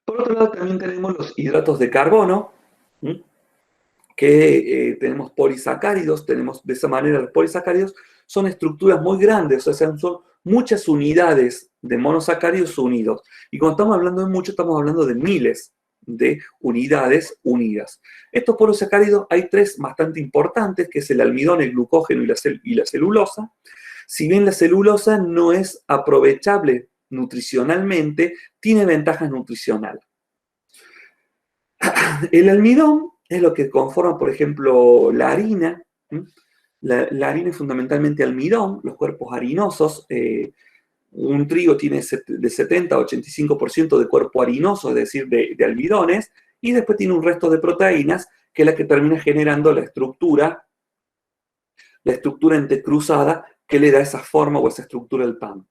Por otro lado, también tenemos los hidratos de carbono, ¿m? Que tenemos polisacáridos, tenemos de esa manera los polisacáridos son estructuras muy grandes, o sea, son muchas unidades de monosacáridos unidos. Y cuando estamos hablando de mucho, estamos hablando de miles de unidades unidas. Estos polisacáridos hay tres bastante importantes, que es el almidón, el glucógeno y la celulosa. Si bien la celulosa no es aprovechable nutricionalmente, tiene ventajas nutricionales. El almidón es lo que conforma, por ejemplo, la harina. La harina es fundamentalmente almidón, los cuerpos harinosos. Un trigo tiene de 70 a 85% de cuerpo harinoso, es decir, de almidones, y después tiene un resto de proteínas, que es la que termina generando la estructura entrecruzada que le da esa forma o esa estructura al pan.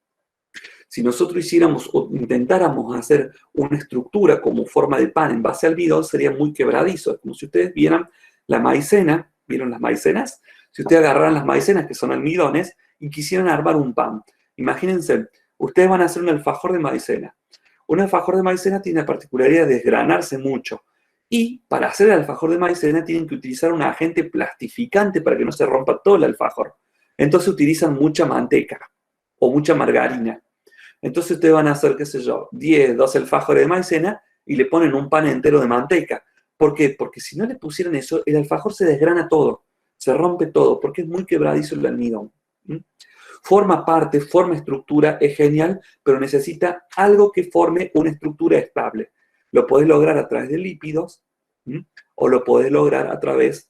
Si nosotros hiciéramos o intentáramos hacer una estructura como forma de pan en base al almidón, sería muy quebradizo. Es como si ustedes vieran la maicena, ¿vieron las maicenas? Si ustedes agarraran las maicenas, que son almidones, y quisieran armar un pan. Imagínense, ustedes van a hacer un alfajor de maicena. Un alfajor de maicena tiene la particularidad de desgranarse mucho. Y para hacer el alfajor de maicena tienen que utilizar un agente plastificante para que no se rompa todo el alfajor. Entonces utilizan mucha manteca o mucha margarina. Entonces ustedes van a hacer, qué sé yo, 10, 12 alfajores de maicena y le ponen un pan entero de manteca. ¿Por qué? Porque si no le pusieran eso, el alfajor se desgrana todo, se rompe todo, porque es muy quebradizo el almidón. Forma parte, forma estructura, es genial, pero necesita algo que forme una estructura estable. Lo podés lograr a través de lípidos o lo podés lograr a través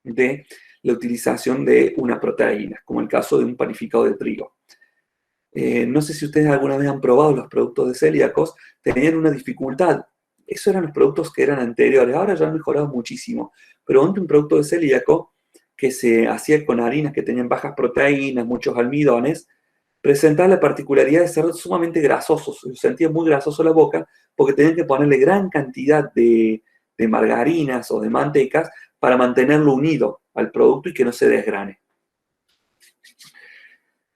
de la utilización de una proteína, como el caso de un panificado de trigo. No sé si ustedes alguna vez han probado los productos de celíacos, tenían una dificultad. Esos eran los productos que eran anteriores, ahora ya han mejorado muchísimo. Pero antes un producto de celíaco que se hacía con harinas que tenían bajas proteínas, muchos almidones, presentaba la particularidad de ser sumamente grasosos. Se sentía muy grasoso la boca porque tenían que ponerle gran cantidad de margarinas o de mantecas para mantenerlo unido al producto y que no se desgrane.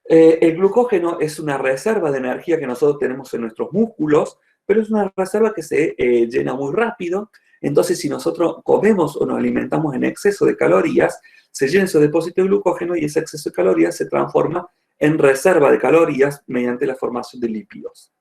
El glucógeno es una reserva de energía que nosotros tenemos en nuestros músculos, pero es una reserva que se llena muy rápido. Entonces, si nosotros comemos o nos alimentamos en exceso de calorías, se llena ese depósito de glucógeno y ese exceso de calorías se transforma en reserva de calorías mediante la formación de lípidos.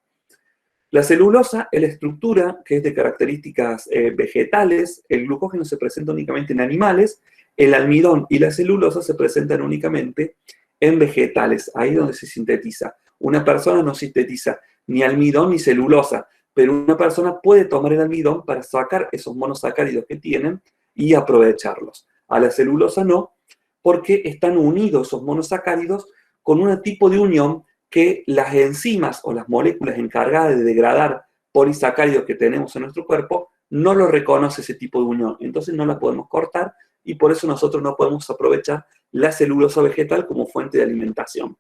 La celulosa es la estructura que es de características vegetales. El glucógeno se presenta únicamente en animales. El almidón y la celulosa se presentan únicamente en vegetales, ahí es donde se sintetiza. Una persona no sintetiza ni almidón ni celulosa, pero una persona puede tomar el almidón para sacar esos monosacáridos que tienen y aprovecharlos. A la celulosa no, porque están unidos esos monosacáridos con un tipo de unión que las enzimas o las moléculas encargadas de degradar polisacáridos que tenemos en nuestro cuerpo no lo reconoce ese tipo de unión. Entonces no la podemos cortar y por eso nosotros no podemos aprovechar la celulosa vegetal como fuente de alimentación.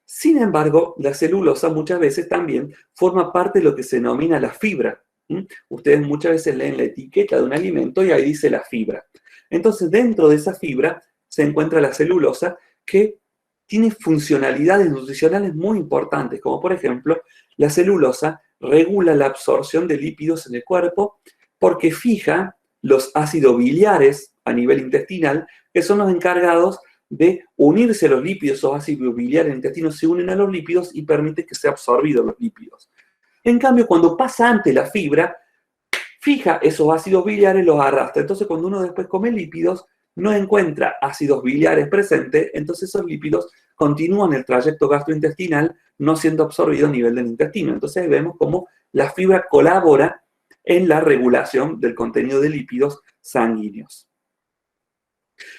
Sin embargo, la celulosa muchas veces también forma parte de lo que se denomina la fibra. Ustedes muchas veces leen la etiqueta de un alimento y ahí dice la fibra. Entonces, dentro de esa fibra se encuentra la celulosa, que tiene funcionalidades nutricionales muy importantes, como por ejemplo, la celulosa regula la absorción de lípidos en el cuerpo porque fija los ácidos biliares a nivel intestinal, que son los encargados de unirse a los lípidos. Esos ácidos biliares en el intestino se unen a los lípidos y permite que sean absorbidos los lípidos. En cambio, cuando pasa ante la fibra, fija esos ácidos biliares, los arrastra. Entonces, cuando uno después come lípidos, no encuentra ácidos biliares presentes, entonces esos lípidos continúan el trayecto gastrointestinal no siendo absorbidos a nivel del intestino. Entonces vemos cómo la fibra colabora en la regulación del contenido de lípidos sanguíneos.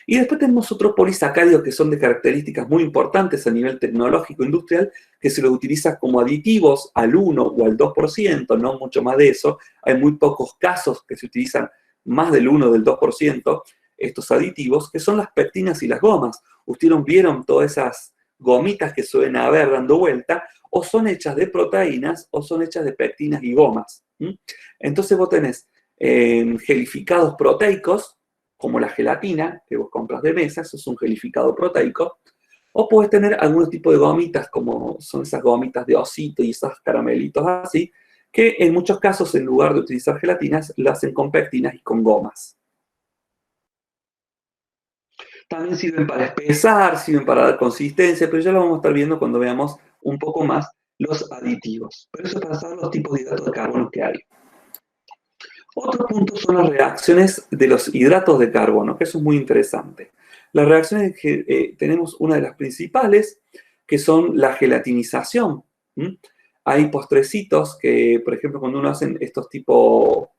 Y después tenemos otros polisacáridos que son de características muy importantes a nivel tecnológico industrial, que se los utiliza como aditivos al 1 o al 2%, no mucho más de eso. Hay muy pocos casos que se utilizan más del 1 o del 2%, estos aditivos, que son las pectinas y las gomas. Ustedes vieron todas esas gomitas que suelen haber dando vuelta, o son hechas de proteínas o son hechas de pectinas y gomas. Entonces vos tenés gelificados proteicos, como la gelatina que vos compras de mesa, eso es un gelificado proteico, o puedes tener algún tipo de gomitas, como son esas gomitas de osito y esos caramelitos así, que en muchos casos, en lugar de utilizar gelatinas, lo hacen con pectinas y con gomas. También sirven para espesar, sirven para dar consistencia, pero ya lo vamos a estar viendo cuando veamos un poco más los aditivos. Pero eso es para saber los tipos de hidratos de carbono que hay. Otro punto son las reacciones de los hidratos de carbono, que eso es muy interesante. Las reacciones que tenemos una de las principales, que son la gelatinización. Hay postrecitos que, por ejemplo, cuando uno hace estos tipo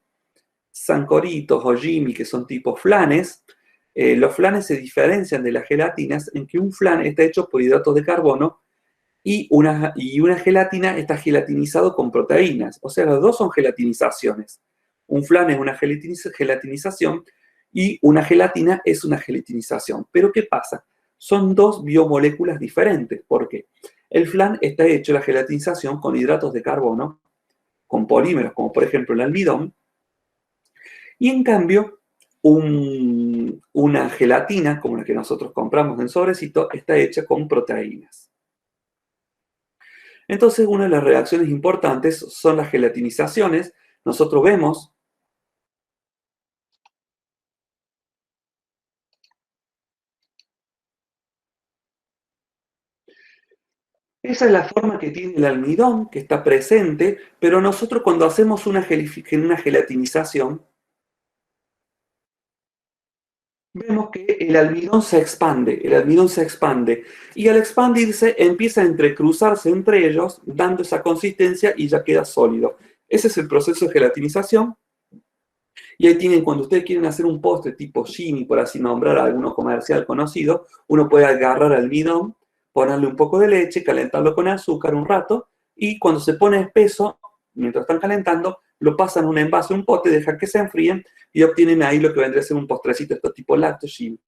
sancoritos o jimmy, que son tipo flanes, los flanes se diferencian de las gelatinas en que un flan está hecho por hidratos de carbono y una gelatina está gelatinizado con proteínas. O sea, los dos son gelatinizaciones. Un flan es una gelatinización y una gelatina es una gelatinización. Pero ¿qué pasa? Son dos biomoléculas diferentes. ¿Por qué? El flan está hecho, la gelatinización, con hidratos de carbono, con polímeros, como por ejemplo el almidón, y en cambio, una gelatina, como la que nosotros compramos en sobrecito, está hecha con proteínas. Entonces, una de las reacciones importantes son las gelatinizaciones. Nosotros vemos esa es la forma que tiene el almidón, que está presente, pero nosotros cuando hacemos una gelatinización, vemos que el almidón se expande, y al expandirse empieza a entrecruzarse entre ellos, dando esa consistencia y ya queda sólido. Ese es el proceso de gelatinización. Y ahí tienen, cuando ustedes quieren hacer un postre tipo Jimmy, por así nombrar a alguno comercial conocido, uno puede agarrar almidón, ponerle un poco de leche, calentarlo con azúcar un rato, y cuando se pone espeso, mientras están calentando, lo pasan a un envase, un pote, dejan que se enfríen y obtienen ahí lo que vendría a ser un postrecito, esto tipo lacto Jimmy.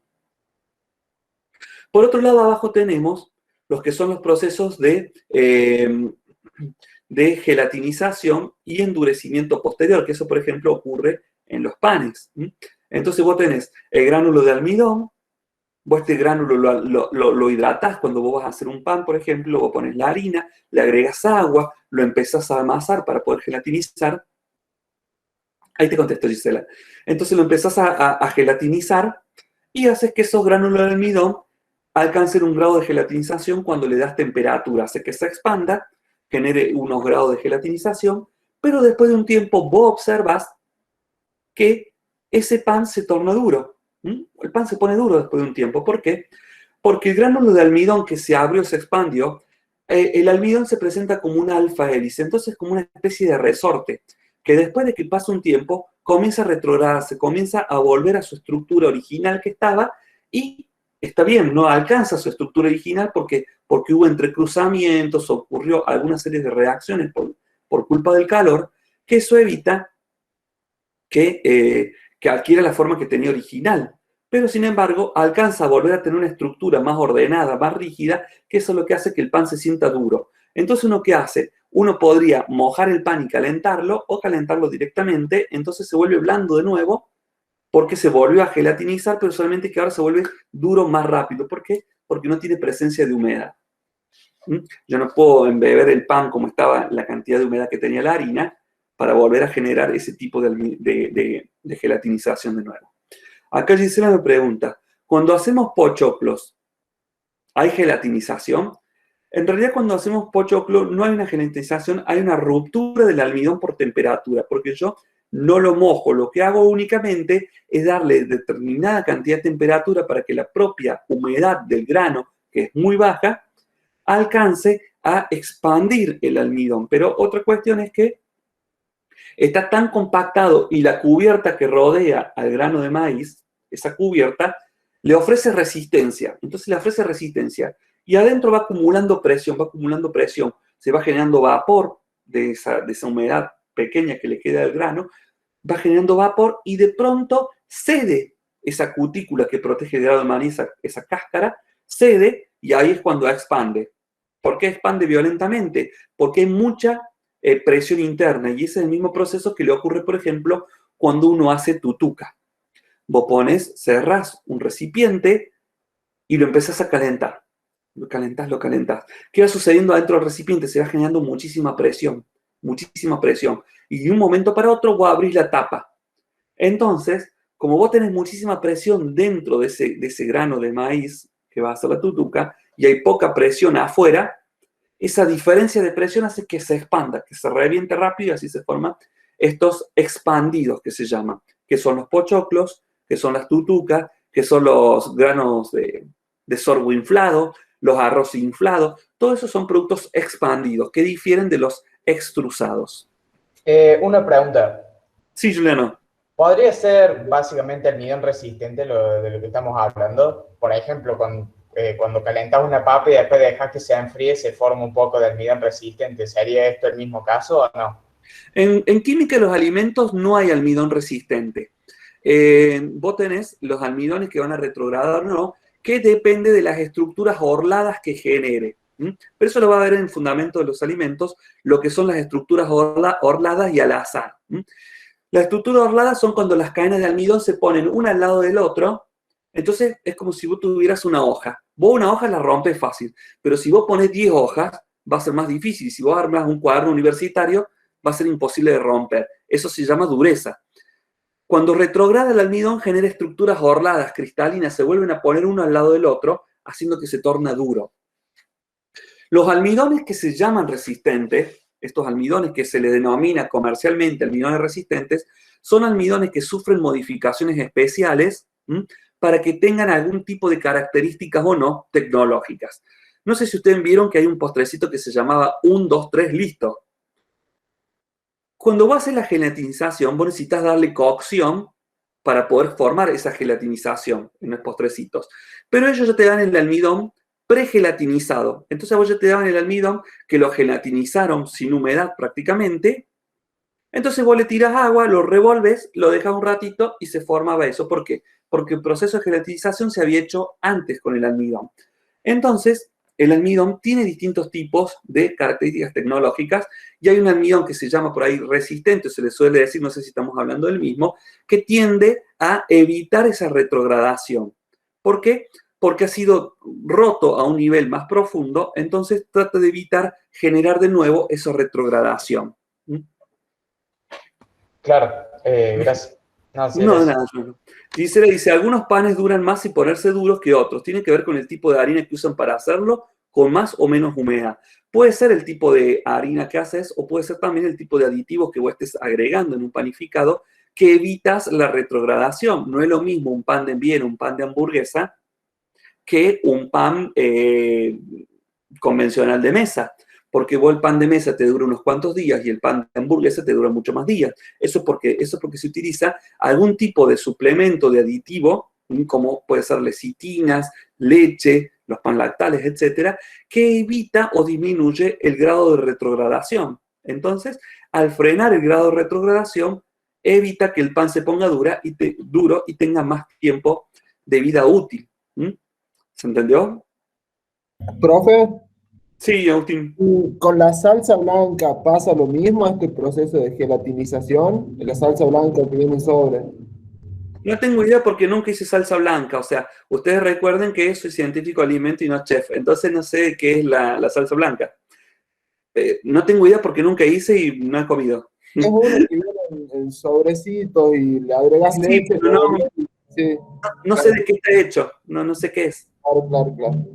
Por otro lado, abajo tenemos los que son los procesos de gelatinización y endurecimiento posterior, que eso, por ejemplo, ocurre en los panes. Entonces vos tenés el gránulo de almidón, vos este gránulo lo hidratás cuando vos vas a hacer un pan, por ejemplo, vos pones la harina, le agregas agua, lo empezás a amasar para poder gelatinizar. Ahí te contesto, Gisela. Entonces lo empezás a gelatinizar y haces que esos gránulos de almidón alcancen un grado de gelatinización cuando le das temperatura, hace que se expanda, genere unos grados de gelatinización, pero después de un tiempo vos observas que ese pan se torna duro. El pan se pone duro después de un tiempo. ¿Por qué? Porque el gránulo de almidón que se abrió, se expandió, el almidón se presenta como una alfa hélice, entonces como una especie de resorte, que después de que pasa un tiempo, comienza a retrogradarse, comienza a volver a su estructura original que estaba, y está bien, no alcanza su estructura original porque hubo entrecruzamientos, ocurrió alguna serie de reacciones por culpa del calor, que eso evita que adquiera la forma que tenía original. Pero sin embargo, alcanza a volver a tener una estructura más ordenada, más rígida, que eso es lo que hace que el pan se sienta duro. Entonces, ¿uno qué hace? Uno podría mojar el pan y calentarlo o calentarlo directamente, entonces se vuelve blando de nuevo porque se volvió a gelatinizar, pero solamente que ahora se vuelve duro más rápido. ¿Por qué? Porque no tiene presencia de humedad. Yo no puedo embeber el pan como estaba la cantidad de humedad que tenía la harina para volver a generar ese tipo de gelatinización de nuevo. Acá Gisela me pregunta, cuando hacemos pochoclos, ¿hay gelatinización? En realidad, cuando hacemos pochoclo no hay una gelatinización, hay una ruptura del almidón por temperatura, porque yo no lo mojo. Lo que hago únicamente es darle determinada cantidad de temperatura para que la propia humedad del grano, que es muy baja, alcance a expandir el almidón. Pero otra cuestión es que está tan compactado y la cubierta que rodea al grano de maíz, esa cubierta, le ofrece resistencia. Entonces le ofrece resistencia y adentro va acumulando presión, se va generando vapor de esa humedad pequeña que le queda al grano, va generando vapor y de pronto cede esa cutícula que protege el grano de maíz, esa cáscara, cede y ahí es cuando expande. ¿Por qué expande violentamente? Porque hay mucha presión interna y ese es el mismo proceso que le ocurre, por ejemplo, cuando uno hace tutuca. Vos cerrás un recipiente y lo empezás a calentar. Lo calentás. ¿Qué va sucediendo adentro del recipiente? Se va generando muchísima presión. muchísima presión. Y de un momento para otro vos abrís la tapa. Entonces, como vos tenés muchísima presión dentro de ese grano de maíz que va a ser la tutuca, y hay poca presión afuera, esa diferencia de presión hace que se expanda, que se reviente rápido y así se forman estos expandidos que se llaman, que son los pochoclos, que son las tutucas, que son los granos de sorgo inflado, los arroz inflados, todos esos son productos expandidos que difieren de los extrusados. Una pregunta. Sí, Juliano. ¿Podría ser básicamente almidón resistente de lo que estamos hablando? Por ejemplo, cuando calentas una papa y después dejas que se enfríe, se forma un poco de almidón resistente. ¿Sería esto el mismo caso o no? En química de los alimentos no hay almidón resistente. Vos tenés los almidones que van a retrogradar, ¿no? Que depende de las estructuras orladas que genere. Pero eso lo va a ver en el fundamento de los alimentos, lo que son las estructuras orladas y al azar. Las estructuras orladas son cuando las cadenas de almidón se ponen una al lado del otro. Entonces es como si vos tuvieras una hoja. Vos una hoja la rompes fácil, pero si vos pones 10 hojas, va a ser más difícil. Si vos armas un cuaderno universitario, va a ser imposible de romper. Eso se llama dureza. Cuando retrograda el almidón, genera estructuras orladas, cristalinas, se vuelven a poner uno al lado del otro, haciendo que se torna duro. Los almidones que se llaman resistentes, estos almidones que se le denomina comercialmente almidones resistentes, son almidones que sufren modificaciones especiales para que tengan algún tipo de características o no tecnológicas. No sé si ustedes vieron que hay un postrecito que se llamaba 1, 2, 3, listo. Cuando vas a hacer la gelatinización, vos necesitas darle cocción para poder formar esa gelatinización en los postrecitos. Pero ellos ya te dan el almidón pregelatinizado. Entonces a vos ya te daban el almidón que lo gelatinizaron sin humedad prácticamente. Entonces vos le tiras agua, lo revolves, lo dejas un ratito y se formaba eso. ¿Por qué? Porque el proceso de gelatinización se había hecho antes con el almidón. Entonces, el almidón tiene distintos tipos de características tecnológicas y hay un almidón que se llama por ahí resistente, se le suele decir, no sé si estamos hablando del mismo, que tiende a evitar esa retrogradación. ¿Por qué? Porque ha sido roto a un nivel más profundo, entonces trata de evitar generar de nuevo esa retrogradación. Claro, gracias. No, sí, No, gracias. nada, dice, algunos panes duran más sin ponerse duros que otros. Tiene que ver con el tipo de harina que usan para hacerlo, con más o menos humedad. Puede ser el tipo de harina que haces o puede ser también el tipo de aditivos que vos estés agregando en un panificado que evitas la retrogradación. No es lo mismo un pan de bien, un pan de hamburguesa, que un pan convencional de mesa. Porque vos el pan de mesa te dura unos cuantos días y el pan de hamburguesa te dura mucho más días. Eso es porque se utiliza algún tipo de suplemento de aditivo, como puede ser lecitinas, leche, los panlactales, etcétera, que evita o disminuye el grado de retrogradación. Entonces, al frenar el grado de retrogradación, evita que el pan se ponga duro y tenga más tiempo de vida útil. ¿Se entendió? Profe, Sí, Agustín. con la salsa blanca pasa lo mismo este proceso de gelatinización, la salsa blanca que viene en sobre. No tengo idea porque nunca hice salsa blanca. O sea, ustedes recuerden que soy científico de alimento y no chef. Entonces no sé qué es la salsa blanca. No tengo idea porque nunca hice y no he comido. Es uno que viene en sobrecitos y le agregas Sí, leche. pero no, Sí, no sé de qué está hecho. No sé qué es. claro.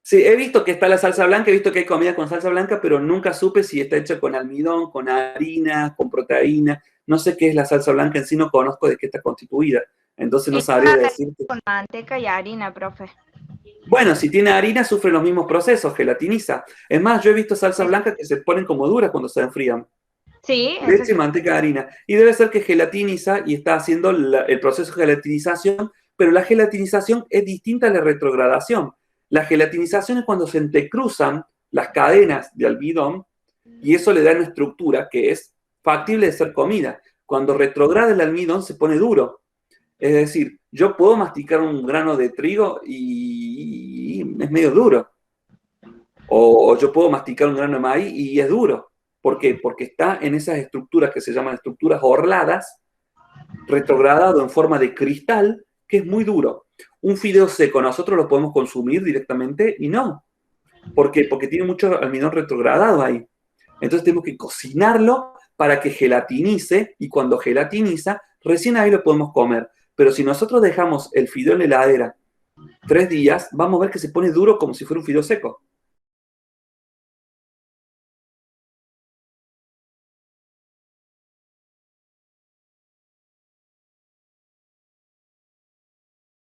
Sí, he visto que está la salsa blanca, he visto que hay comida con salsa blanca, pero nunca supe si está hecha con almidón, con harina, con proteína. No sé qué es la salsa blanca en sí, no conozco de qué está constituida. Entonces no sabría decirte. Con manteca y harina, profe. Bueno, si tiene harina, sufre los mismos procesos, gelatiniza. Es más, yo he visto salsa blanca que se ponen como duras cuando se enfrían. Sí, Leche, manteca, harina. Y debe ser que gelatiniza y está haciendo el proceso de gelatinización, pero la gelatinización es distinta a la retrogradación. La gelatinización es cuando se entrecruzan las cadenas de almidón y eso le da una estructura que es factible de ser comida. Cuando retrograda el almidón se pone duro. Es decir, yo puedo masticar un grano de trigo y es medio duro. O yo puedo masticar un grano de maíz y es duro. ¿Por qué? Porque está en esas estructuras que se llaman estructuras orladas, retrogradado en forma de cristal, que es muy duro. Un fideo seco, nosotros lo podemos consumir directamente y no. ¿Por qué? Porque tiene mucho almidón retrogradado ahí. Entonces tenemos que cocinarlo para que gelatinice, y cuando gelatiniza, recién ahí lo podemos comer. Pero si nosotros dejamos el fideo en la heladera 3 días, vamos a ver que se pone duro como si fuera un fideo seco.